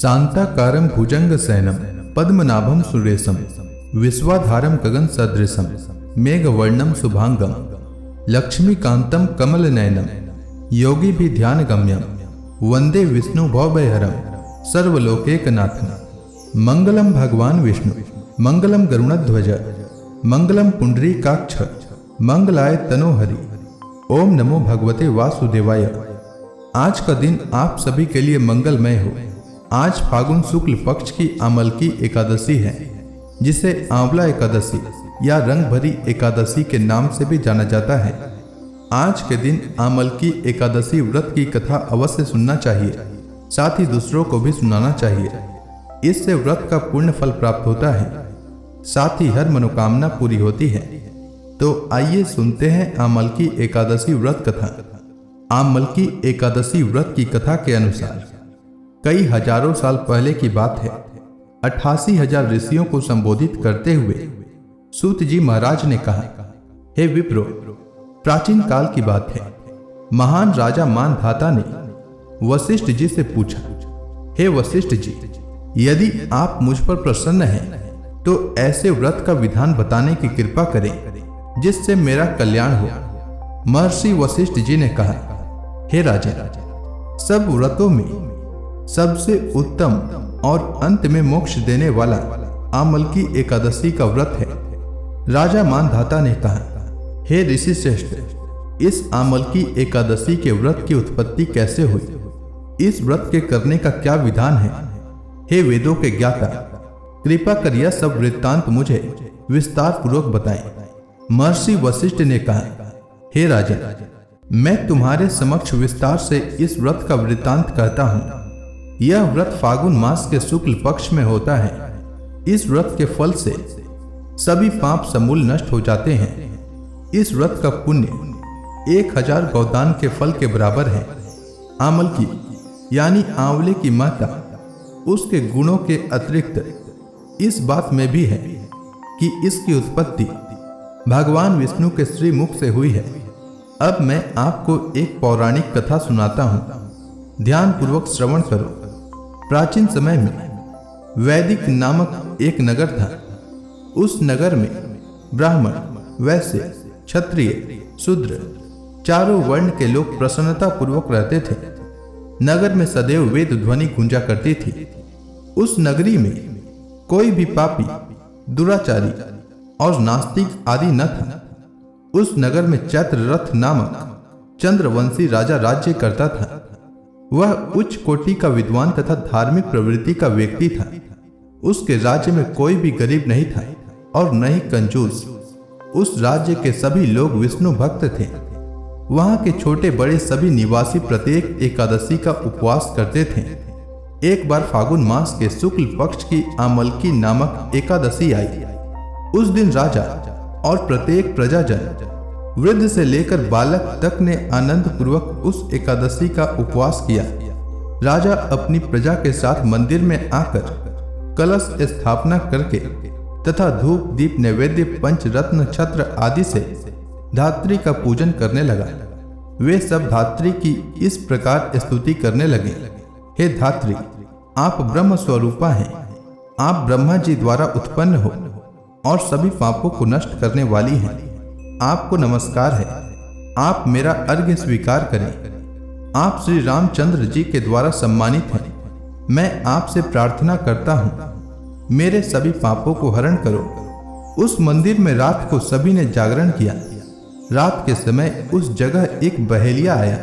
शांताकारं भुजंगशयनं पद्मनाभं सुरेशं विश्वाधारं गगन सदृशं मेघवर्णं शुभांगं लक्ष्मीकान्तं कमलनयनं योगी भी ध्यान गम्यं वंदे विष्णु भवभयहरं सर्वलोकैकनाथं। मंगलम भगवान विष्णु मंगलम गरुणध्वज मंगलम पुंडरीकाक्ष मंगलाय तनोहरि। ओम नमो भगवते वासुदेवाय। आज का दिन आप सभी के लिए मंगलमय हो। आज फागुन शुक्ल पक्ष की आमलकी एकादशी है, जिसे आंवला एकादशी या रंग भरी एकादशी के नाम से भी जाना जाता है। आज के दिन आमलकी एकादशी व्रत की कथा अवश्य सुनना चाहिए, साथ ही दूसरों को भी सुनाना चाहिए। इससे व्रत का पूर्ण फल प्राप्त होता है, साथ ही हर मनोकामना पूरी होती है। तो आइए सुनते हैं आमलकी एकादशी व्रत कथा। आमलकी एकादशी व्रत की कथा के अनुसार कई हजारों साल पहले की बात है। 88,000 ऋषियों को संबोधित करते हुए सूत जी महाराज ने कहा, हे विप्रो, प्राचीन काल की बात है। महान राजा मानधाता ने वशिष्ठ जी से पूछा, हे वशिष्ठ जी, यदि आप मुझ पर प्रसन्न हैं तो ऐसे व्रत का विधान बताने की कृपा करें जिससे मेरा कल्याण हो। महर्षि वशिष्ठ जी ने कहा, हे राजा, सब व्रतों में सबसे उत्तम और अंत में मोक्ष देने वाला आमलकी एकादशी का व्रत है। राजा मानधाता ने कहा, हे ऋषि श्रेष्ठ, इस आमलकी एकादशी के व्रत की उत्पत्ति कैसे हुई? इस व्रत के करने का क्या विधान है? हे वेदों के ज्ञाता, कृपा कर यह सब वृत्तांत मुझे विस्तार पूर्वक बताएं। महर्षि वशिष्ठ ने कहा, हे राजा, मैं तुम्हारे समक्ष विस्तार से इस व्रत का वृत्तांत कहता हूं। यह व्रत फागुन मास के शुक्ल पक्ष में होता है। इस व्रत के फल से सभी पाप समूल नष्ट हो जाते हैं। इस व्रत का पुण्य 1000 गौदान के फल के बराबर है। आमलकी यानी आंवले की माता, उसके गुणों के अतिरिक्त इस बात में भी है कि इसकी उत्पत्ति भगवान विष्णु के श्रीमुख से हुई है। अब मैं आपको एक पौराणिक कथा सुनाता हूं, ध्यान पूर्वक श्रवण करो। प्राचीन समय में वैदिक नामक एक नगर था। उस नगर में ब्राह्मण, वैश्य, क्षत्रिय, शूद्र चारों वर्ण के लोग प्रसन्नता पूर्वक रहते थे। नगर में सदैव वेद ध्वनि गूंजा करती थी। उस नगरी में कोई भी पापी, दुराचारी और नास्तिक आदि न था। उस नगर में चैत्ररथ नामक चंद्रवंशी राजा राज्य करता था। वह उच्च कोटि का विद्वान तथा धार्मिक प्रवृत्ति का व्यक्ति था। उसके राज्य में कोई भी गरीब नहीं था और न ही कंजूस। उस राज्य के सभी लोग विष्णु भक्त थे। वहां के छोटे बड़े सभी निवासी प्रत्येक एकादशी का उपवास करते थे। एक बार फागुन मास के शुक्ल पक्ष की आमलकी नामक एकादशी आई। उस दिन राजा और प्रत्येक प्रजाजन, वृद्ध से लेकर बालक तक ने आनंद पूर्वक उस एकादशी का उपवास किया। राजा अपनी प्रजा के साथ मंदिर में आकर कलश स्थापना करके तथा धूप दीप नैवेद्य पंचरत्न छत्र आदि से धात्री का पूजन करने लगा। वे सब धात्री की इस प्रकार स्तुति करने लगे, हे धात्री, आप ब्रह्म स्वरूपा हैं। आप ब्रह्मा जी द्वारा उत्पन्न हो और सभी पापों को नष्ट करने वाली हैं। आपको नमस्कार है। आप मेरा अर्घ्य स्वीकार करें। आप श्री रामचंद्र जी के द्वारा सम्मानित हैं। मैं आपसे प्रार्थना करता हूँ, मेरे सभी पापों को हरण करो। उस मंदिर में रात को सभी ने जागरण किया। रात के समय उस जगह एक बहेलिया आया।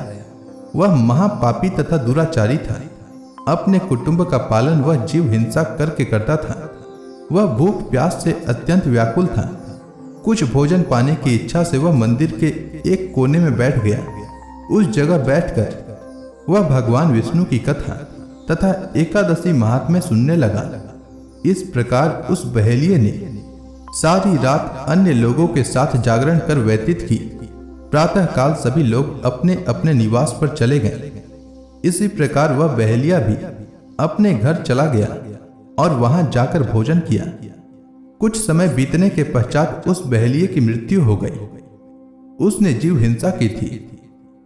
वह महापापी तथा दुराचारी था। अपने कुटुंब का पालन वह जीव हिंसा करके करता था। वह भूख प्यास से अत्यंत व्याकुल था। कुछ भोजन पाने की इच्छा से वह मंदिर के एक कोने में बैठ गया। उस जगह बैठकर वह भगवान विष्णु की कथा तथा एकादशी महात्म्य सुनने लगा। इस प्रकार उस बहेलिये ने सारी रात अन्य लोगों के साथ जागरण कर व्यतीत की। प्रातः काल सभी लोग अपने अपने निवास पर चले गए। इसी प्रकार वह बहेलिया भी अपने घर चला गया और वहां जाकर भोजन किया। कुछ समय बीतने के पश्चात उस बहेलिये की मृत्यु हो गई। उसने जीव हिंसा की थी।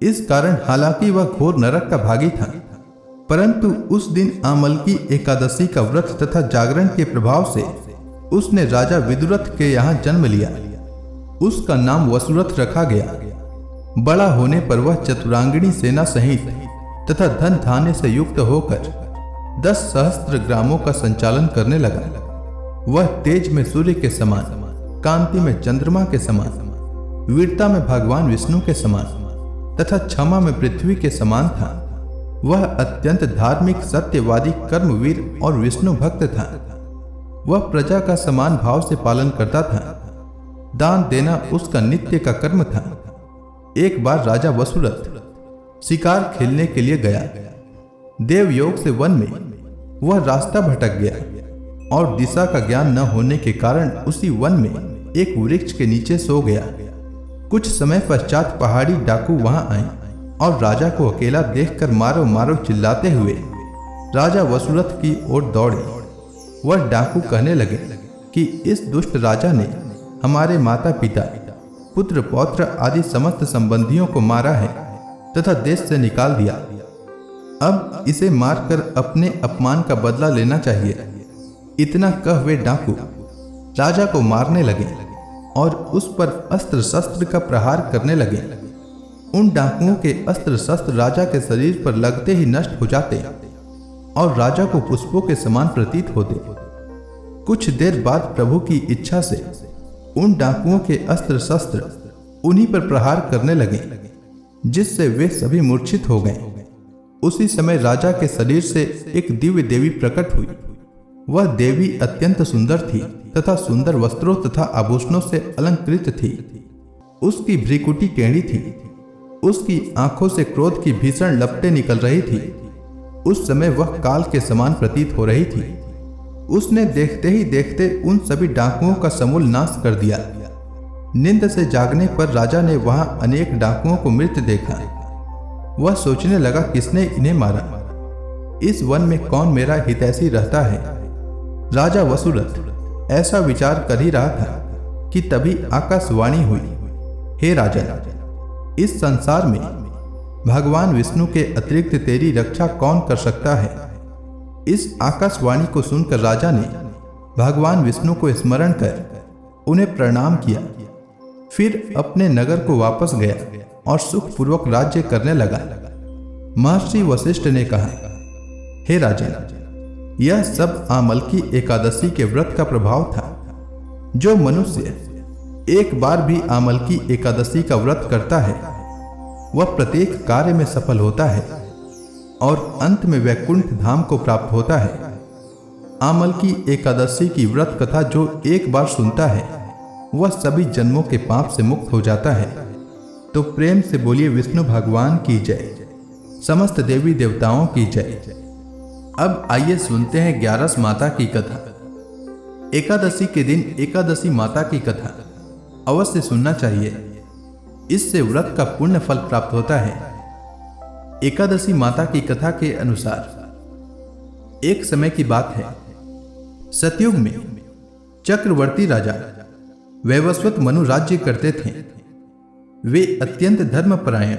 इस कारण हालांकि वह घोर नरक का भागी था, परंतु उस दिन आमलकी एकादशी का व्रत तथा जागरण के प्रभाव से उसने राजा विदुरथ के यहाँ जन्म लिया। उसका नाम वसुरथ रखा गया। बड़ा होने पर वह चतुरांगिणी सेना सहित तथा धन धान्य से युक्त होकर 10 सहस्त्र ग्रामों का संचालन करने लगा। वह तेज में सूर्य के समान, कांति में चंद्रमा के समान, वीरता में भगवान विष्णु के समान तथा क्षमा में पृथ्वी के समान था। वह अत्यंत धार्मिक, सत्यवादी, कर्मवीर और विष्णु भक्त था। वह प्रजा का समान भाव से पालन करता था। दान देना उसका नित्य का कर्म था। एक बार राजा वसुरथ शिकार खेलने के लिए गया। देवयोग से वन में वह रास्ता भटक गया और दिशा का ज्ञान न होने के कारण उसी वन में एक वृक्ष के नीचे सो गया। कुछ समय पश्चात पहाड़ी डाकू वहां आए और राजा को अकेला देखकर मारो मारो चिल्लाते हुए राजा वसुरथ की ओर दौड़े। वह डाकू कहने लगे कि इस दुष्ट राजा ने हमारे माता पिता, पुत्र पौत्र आदि समस्त संबंधियों को मारा है तथा देश से निकाल दिया। अब इसे मारकर अपने अपमान का बदला लेना चाहिए। इतना कह वे डाकू राजा को मारने लगे और उस पर अस्त्र शस्त्र का प्रहार करने लगे। उन डाकुओं के अस्त्र शस्त्र राजा के शरीर पर लगते ही नष्ट हो जाते और राजा को पुष्पों के समान प्रतीत होते। कुछ देर बाद प्रभु की इच्छा से उन डाकुओं के अस्त्र शस्त्र उन्हीं पर प्रहार करने लगे, जिससे वे सभी मूर्छित हो गए। उसी समय राजा के शरीर से एक दिव्य देवी प्रकट हुई। वह देवी अत्यंत सुंदर थी तथा सुंदर वस्त्रों तथा आभूषणों से अलंकृत थी। उसकी भ्रिकुटी टेढ़ी थी। उसकी आंखों से क्रोध की भीषण लपटें निकल रही थी। उस समय वह काल के समान प्रतीत हो रही थी। उसने देखते ही देखते उन सभी डाकुओं का समूल नाश कर दिया। नींद से जागने पर राजा ने वहां अनेक डाकुओं को मृत देखा। वह सोचने लगा, किसने इन्हें मारा? इस वन में कौन मेरा हितैषी रहता है? राजा वसुरथ ऐसा विचार कर ही रहा था कि तभी आकाशवाणी हुई, हे राजा, इस संसार में भगवान विष्णु के अतिरिक्त तेरी रक्षा कौन कर सकता है? इस आकाशवाणी को सुनकर राजा ने भगवान विष्णु को स्मरण कर उन्हें प्रणाम किया। फिर अपने नगर को वापस गया और सुखपूर्वक राज्य करने लगा। महर्षि वशिष्ठ ने कहा, हे राजा, यह सब आमलकी एकादशी के व्रत का प्रभाव था। जो मनुष्य एक बार भी आमलकी एकादशी का व्रत करता है वह प्रत्येक कार्य में सफल होता है और अंत में वैकुंठ धाम को प्राप्त होता है। आमलकी एकादशी की व्रत कथा जो एक बार सुनता है वह सभी जन्मों के पाप से मुक्त हो जाता है। तो प्रेम से बोलिए, विष्णु भगवान की जय, समस्त देवी देवताओं की जय। अब आइए सुनते हैं 11 माता की कथा। एकादशी के दिन एकादशी माता की कथा अवश्य सुनना चाहिए। इससे व्रत का पुण्य फल प्राप्त होता है। एकादशी माता की कथा के अनुसार एक समय की बात है। सतयुग में चक्रवर्ती राजा वैवस्वत मनु राज्य करते थे। वे अत्यंत धर्मपरायण,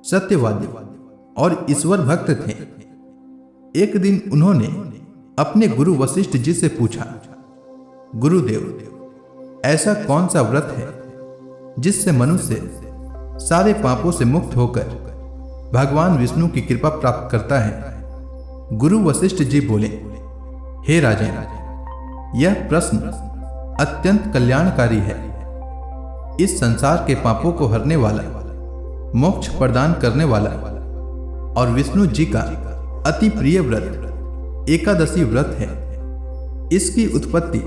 सत्यवादी और ईश्वर भक्त थे। एक दिन उन्होंने अपने गुरु वशिष्ठ जी से पूछा, गुरुदेव, ऐसा कौन सा व्रत है जिससे मनुष्य सारे पापों से मुक्त होकर भगवान विष्णु की कृपा प्राप्त करता है? गुरु वशिष्ठ जी बोले, हे राजन, यह प्रश्न अत्यंत कल्याणकारी है। इस संसार के पापों को हरने वाला, मोक्ष प्रदान करने वाला और विष्णु जी का अति प्रिय व्रत एकादशी व्रत है। इसकी उत्पत्ति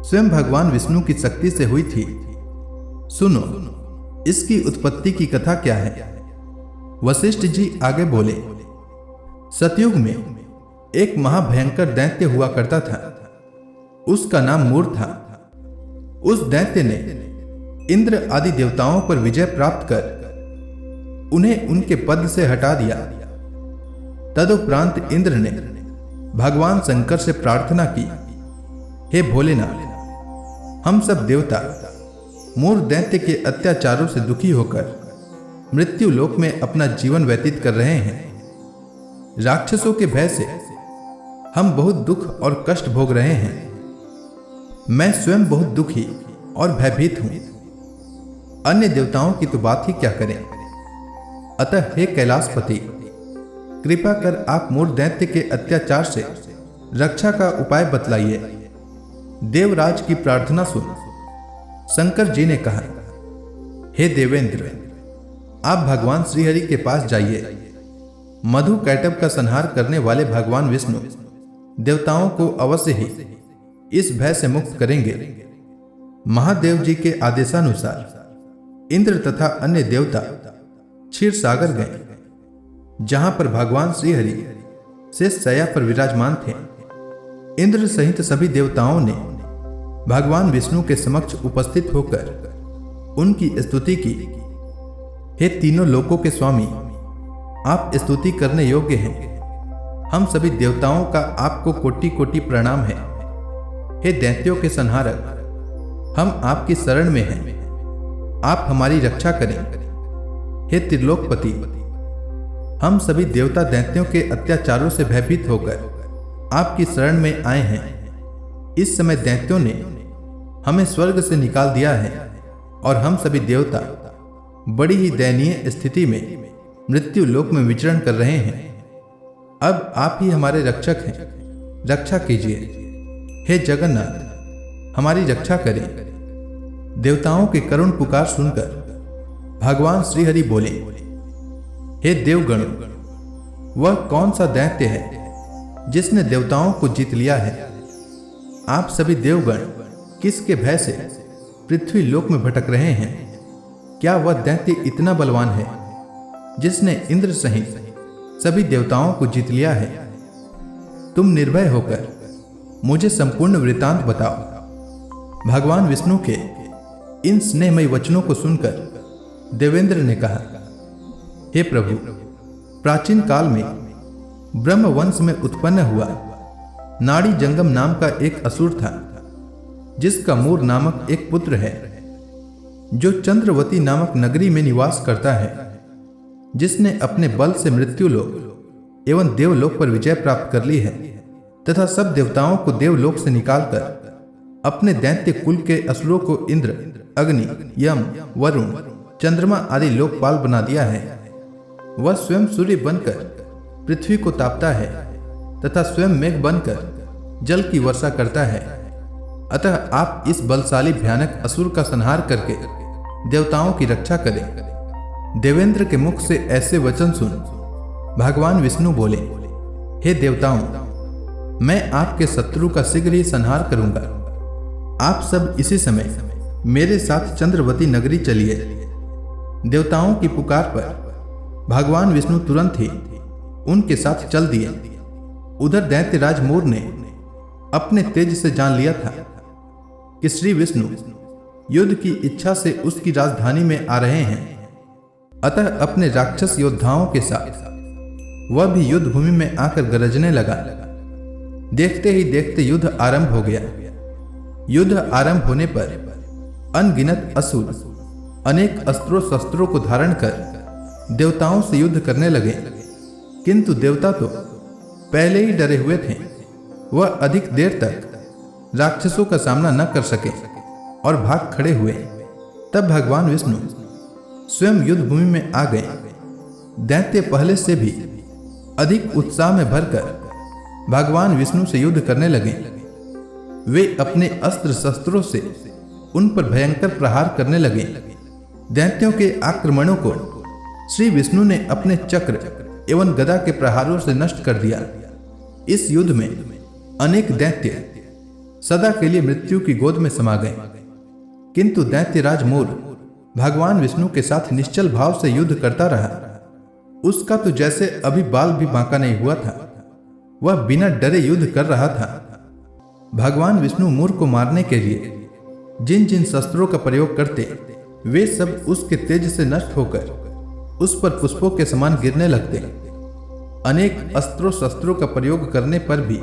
स्वयं भगवान विष्णु की शक्ति से हुई थी। सुनो, इसकी उत्पत्ति की कथा क्या है। वशिष्ठ जी आगे बोले, सतयुग में एक महाभयंकर दैत्य हुआ करता था। उसका नाम मूर था। उस दैत्य ने इंद्र आदि देवताओं पर विजय प्राप्त कर उन्हें उनके पद से हटा दिया। तदुपरांत इंद्र ने भगवान शंकर से प्रार्थना की, हे भोलेनाथ, हम सब देवता मूर दैत्य के अत्याचारों से दुखी होकर मृत्यु लोक में अपना जीवन व्यतीत कर रहे हैं। राक्षसों के भय से हम बहुत दुख और कष्ट भोग रहे हैं। मैं स्वयं बहुत दुखी और भयभीत हूं। अन्य देवताओं की तो बात ही क्या करें। अतः हे कैलाशपति, कृपा कर आप मूर दैत्य के अत्याचार से रक्षा का उपाय बतलाइए। देवराज की प्रार्थना सुन शंकर जी ने कहा, हे देवेंद्र, आप भगवान श्रीहरि के पास जाइए। मधु कैटभ का संहार करने वाले भगवान विष्णु देवताओं को अवश्य ही इस भय से मुक्त करेंगे। महादेव जी के आदेशानुसार इंद्र तथा अन्य देवता क्षीर सागर गए, जहां पर भगवान श्रीहरि शेष शैया पर विराजमान थे। इंद्र सहित सभी देवताओं ने भगवान विष्णु के समक्ष उपस्थित होकर उनकी स्तुति की। हे तीनों लोकों के स्वामी, आप स्तुति करने योग्य हैं। हम सभी देवताओं का आपको कोटि कोटि प्रणाम है। हे दैत्यों के संहारक, हम आपकी शरण में हैं। आप हमारी रक्षा करें। हे त्रिलोकपति, हम सभी देवता दैत्यों के अत्याचारों से भयभीत होकर आपकी शरण में आए हैं। इस समय दैत्यों ने हमें स्वर्ग से निकाल दिया है और हम सभी देवता बड़ी ही दयनीय स्थिति में मृत्यु लोक में विचरण कर रहे हैं। अब आप ही हमारे रक्षक हैं, रक्षा कीजिए। हे जगन्नाथ, हमारी रक्षा करें। देवताओं के करुण पुकार सुनकर भगवान श्रीहरि बोले, हे देवगण, वह कौन सा दैत्य है जिसने देवताओं को जीत लिया है? आप सभी देवगण किसके भय से पृथ्वी लोक में भटक रहे हैं? क्या वह दैत्य इतना बलवान है जिसने इंद्र सहित सभी देवताओं को जीत लिया है? तुम निर्भय होकर मुझे संपूर्ण वृत्तांत बताओ। भगवान विष्णु के इन स्नेहमयी वचनों को सुनकर देवेंद्र ने कहा, हे प्रभु, प्राचीन काल में ब्रह्म वंश में उत्पन्न हुआ नाड़ी जंगम नाम का एक असुर था, जिसका मूर नामक एक पुत्र है, जो चंद्रवती नामक नगरी में निवास करता है, जिसने अपने बल से मृत्युलोक एवं देवलोक पर विजय प्राप्त कर ली है तथा सब देवताओं को देवलोक से निकालकर अपने दैत्य कुल के असुरों को इंद्र, अग्नि, यम, वरुण, चंद्रमा आदि लोकपाल बना दिया है। वह स्वयं सूर्य बनकर पृथ्वी को तापता है तथा स्वयं मेघ बनकर जल की वर्षा करता है। अतः आप इस बलशाली भयानक असुर का संहार करके देवताओं की रक्षा करें। देवेंद्र के मुख से ऐसे वचन सुन भगवान विष्णु बोले, हे देवताओं, मैं आपके शत्रु का शीघ्र ही संहार करूंगा। आप सब इसी समय मेरे साथ चंद्रवती नगरी चलिए। देवताओं की पुकार पर भगवान विष्णु तुरंत ही उनके साथ चल दिए। उधर दैत्यराज मूर ने अपने तेज से जान लिया था कि श्री विष्णु युद्ध की इच्छा से उसकी राजधानी में आ रहे हैं। अतः अपने राक्षस योद्धाओं के साथ वह भी युद्ध भूमि में आकर गरजने लगा। देखते ही देखते युद्ध आरंभ हो गया। युद्ध आरंभ होने पर अनगिनत असुर अनेक अस्त्रों शस्त्रों को धारण कर देवताओं से युद्ध करने लगे, किंतु देवता तो पहले ही डरे हुए थे। वह अधिक देर तक राक्षसों का सामना न कर सके और भाग खड़े हुए। तब भगवान विष्णु स्वयं युद्ध भूमि में आ गए। दैत्य पहले से भी अधिक उत्साह में भरकर भगवान विष्णु से युद्ध करने लगे। वे अपने अस्त्र शस्त्रों से उन पर भयंकर प्रहार करने लगे। दैत्यों के आक्रमणों को श्री विष्णु ने अपने चक्र एवं गदा के प्रहारों से नष्ट कर दिया। इस युद्ध में अनेक दैत्य सदा के लिए मृत्यु की गोद में समा गए, किंतु दैत्यराज मूर भगवान विष्णु के साथ निश्चल भाव से युद्ध करता रहा। उसका तो जैसे अभी बाल भी बांका नहीं हुआ था। वह बिना डरे युद्ध कर रहा था। भगवान विष्णु मूर को मारने के लिए जिन जिन शस्त्रों का प्रयोग करते, वे सब उसके तेज से नष्ट होकर उस पर पुष्पों के समान गिरने लगते। अनेक अस्त्रों शस्त्रों का प्रयोग करने पर भी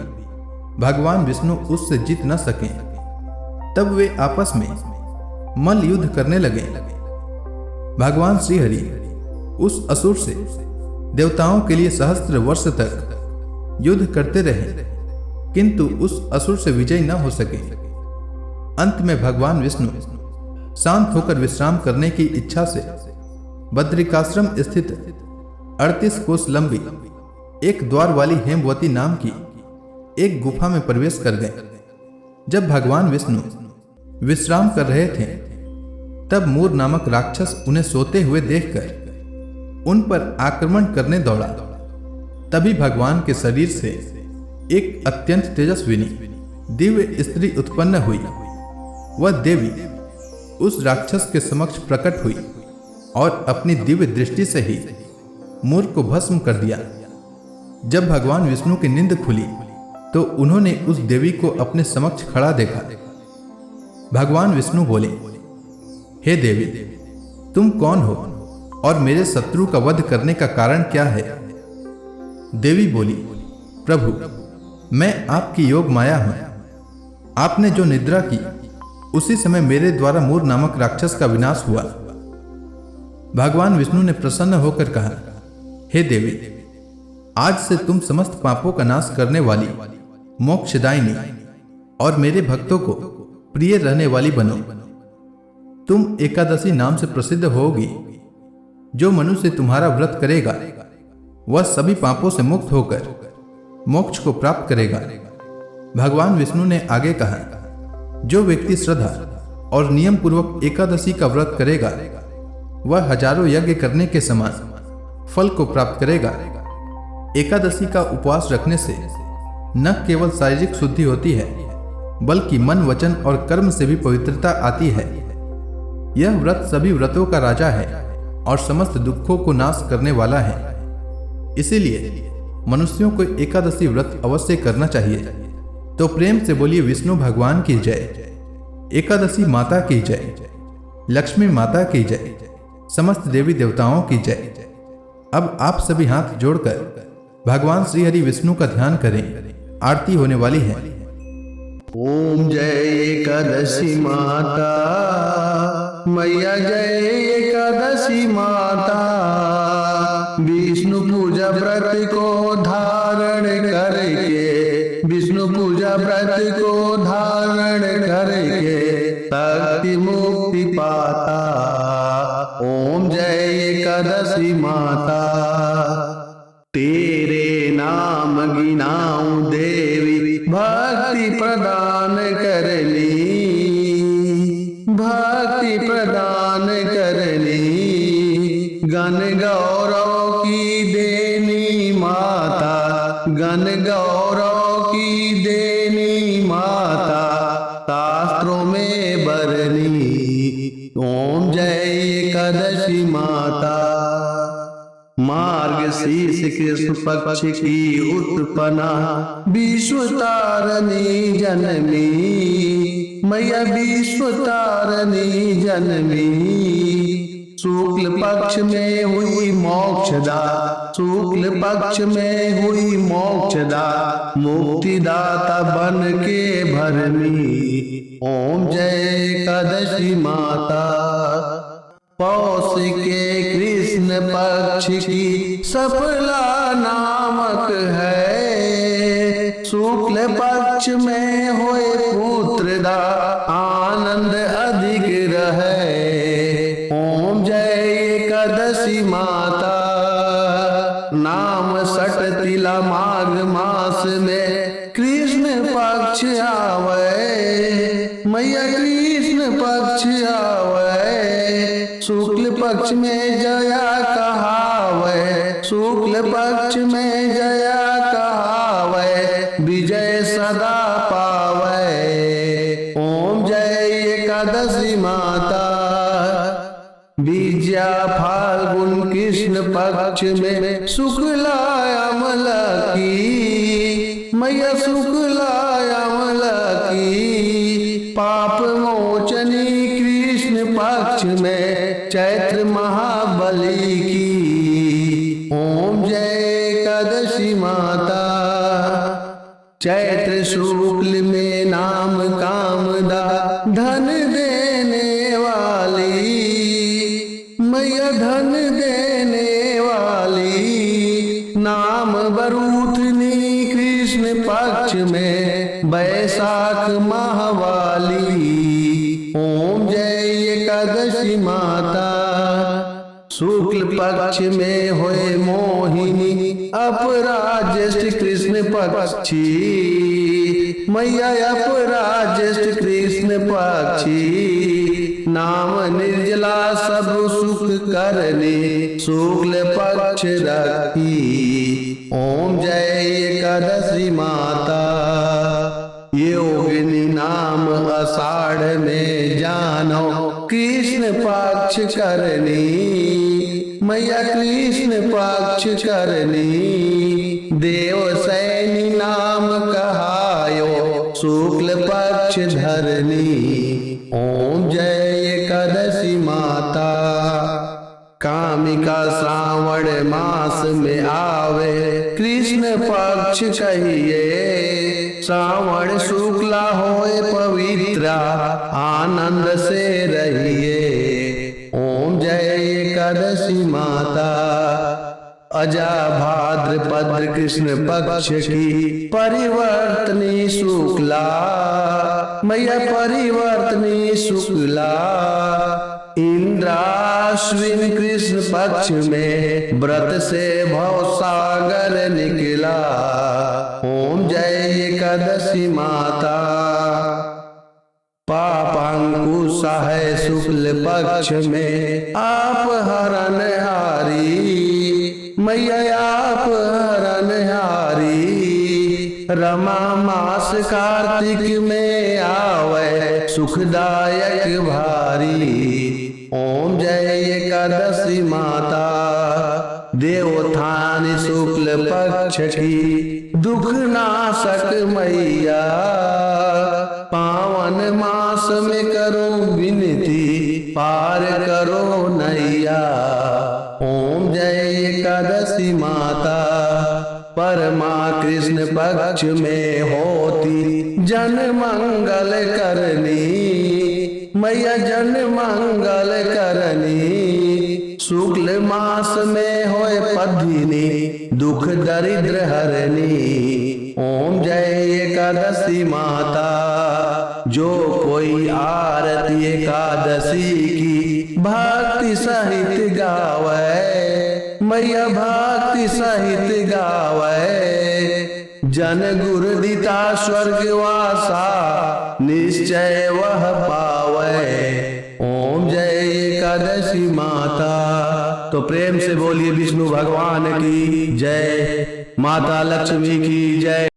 भगवान विष्णु उससे जीत न सके। तब वे आपस में मल्ल युद्ध करने लगे। भगवान श्रीहरि उस असुर से देवताओं के लिए सहस्त्र वर्ष तक युद्ध करते रहे, किंतु उस असुर से विजय न हो सके। अंत में भगवान विष्णु शांत होकर विश्राम करने की इच्छा से बद्रिकाश्रम स्थित 38 कोस लंबी एक द्वार वाली हेमवती नाम की एक गुफा में प्रवेश कर गए। जब भगवान विष्णु विश्राम कर रहे थे, तब मूर नामक राक्षस उन्हें सोते हुए देखकर उन पर आक्रमण करने दौड़ा। तभी भगवान के शरीर से एक अत्यंत तेजस्विनी दिव्य स्त्री उत्पन्न हुई। वह देवी उस राक्षस के समक्ष प्रकट हुई और अपनी दिव्य दृष्टि से ही मूर को भस्म कर दिया। जब भगवान विष्णु की नींद खुली तो उन्होंने उस देवी को अपने समक्ष खड़ा देखा। भगवान विष्णु बोले, हे देवी, तुम कौन हो और मेरे शत्रु का वध करने का कारण क्या है? देवी बोली, प्रभु, मैं आपकी योग माया हूं। आपने जो निद्रा की, उसी समय मेरे द्वारा मूर नामक राक्षस का विनाश हुआ। भगवान विष्णु ने प्रसन्न होकर कहा, हे देवी, आज से तुम समस्त पापों का नाश करने वाली, मोक्षदायिनी और मेरे भक्तों को प्रिय रहने वाली बनो। तुम एकादशी नाम से प्रसिद्ध होगी। जो मनुष्य तुम्हारा व्रत करेगा वह सभी पापों से मुक्त होकर मोक्ष को प्राप्त करेगा। भगवान विष्णु ने आगे कहा, जो व्यक्ति श्रद्धा और नियम पूर्वक एकादशी का व्रत करेगा वह हजारों यज्ञ करने के समान फल को प्राप्त करेगा। एकादशी का उपवास रखने से न केवल शारीरिक शुद्धि होती है, बल्कि मन, वचन और कर्म से भी पवित्रता आती है। यह व्रत सभी व्रतों का राजा है और समस्त दुखों को नाश करने वाला है। इसीलिए मनुष्यों को एकादशी व्रत अवश्य करना चाहिए। तो प्रेम से बोलिए, विष्णु भगवान की जय, एकादशी माता की जय, लक्ष्मी माता की जय, समस्त देवी देवताओं की जय। अब आप सभी हाथ जोड़कर भगवान श्री हरि विष्णु का ध्यान करें। आरती होने वाली है। ओम जय एकादशी माता, मैया जय एकादशी माता। विष्णु पूजा व्रत को धारण करके, विष्णु पूजा व्रत को धारण करके शक्ति मुक्ति पाता। ओम जय एकादशी माता। तेरे नाम गिनाऊं देवी, भक्ति प्रदान करनी, भक्ति प्रदान करनी। गण गौरव की देनी माता, गण गौरव की देनी माता, शास्त्रों में बरनी। ओम जय एकादशी माता। मार्गशीर्ष कृष्ण पक्ष की उत्पन्ना, विश्व तारणी जननी, मैया विश्व तारणी जननी। शुक्ल पक्ष में हुई मोक्षदा, शुक्ल पक्ष में हुई मोक्षदा, मुक्तिदाता बन के भरनी। ओम जय एकादशी माता। पौष के कृष्ण पक्ष की सफला नामक है, शुक्ल पक्ष में होए पुत्रदा, आनंद अधिक रहे। ओम जय एकादशी माता। नाम सट तिला माघ मास में कृष्ण पक्ष आवे, मैया कृष्ण पक्ष आवे। शुक्ल पक्ष में जया कहावे, शुक्ल पक्ष में जया कहावे, विजय सदा पावे। ओम जय एकादशी माता। विजया फाल्गुन कृष्ण पक्ष में शुक्ला अमला की, मैया शुक्ला अमला की। पाप मोचनी कृष्ण पक्ष में चैत्र महाबली की। ओम जय एकादशी माता। चैत्र शुक्ल में नाम कामदा, धन देने वाली, मैया धन देने वाली। पक्ष में बैसाख माहवाली, ओम जय एकादशी माता। शुक्ल पक्ष में होए मोहिनी, अपराज्येष्ठ कृष्ण पक्षी, मैया अपराज्येष्ठ कृष्ण पक्षी। नाम निर्जला सब सुख करने, शुक्ल पक्ष रखी, ओम जय एकादशी माता। योगिनी नाम आषाढ़ में जानो, कृष्ण पक्ष करनी, मैया कृष्ण पक्ष करनी। देवसैनी नाम कहायो, शुक्ल पक्ष धरनी, ओम जय एकादशी माता। कामिका श्रावण मास में आवे, कृष्ण पक्ष कहिए, श्रावण शुक्ला होए पवित्र, आनंद से रहिए, ओम जय एकादशी माता। अजा भाद्रपद कृष्ण पक्ष की परिवर्तनी शुक्ला, मैया परिवर्तनी शुक्ला। इंद्राश्विन कृष्ण पक्ष में व्रत से भव सागर निकला, ओम जय एकादशी माता। पापांकुश है शुक्ल पक्ष में, आप हरण हारी, मैया आप हरण हारी। रमा मास कार्तिक में आवे, सुखदायक भारी, ओम जय एकादशी माता। देवोत्थान शुक्ल पक्ष की दुख नाशक मैया, पावन मास में करो विनती, पार करो नैया, ओम जय एकादशी माता। परमा कृष्ण पक्ष में होती जन मंगल करनी, मैया जन मंगल करनी। शुक्ल मास में होए पद्मिनी, दुख दरिद्र हरनी, ओम जय एकादशी माता। जो कोई आरती एकादशी की भक्ति सहित गावे, मैया भक्ति सहित गावे। जन गुरु दिता स्वर्गवासा, निश्चय वह पावे, ओम जय एकादशी माता। तो प्रेम से बोलिए विष्णु भगवान की जय, माता लक्ष्मी की जय।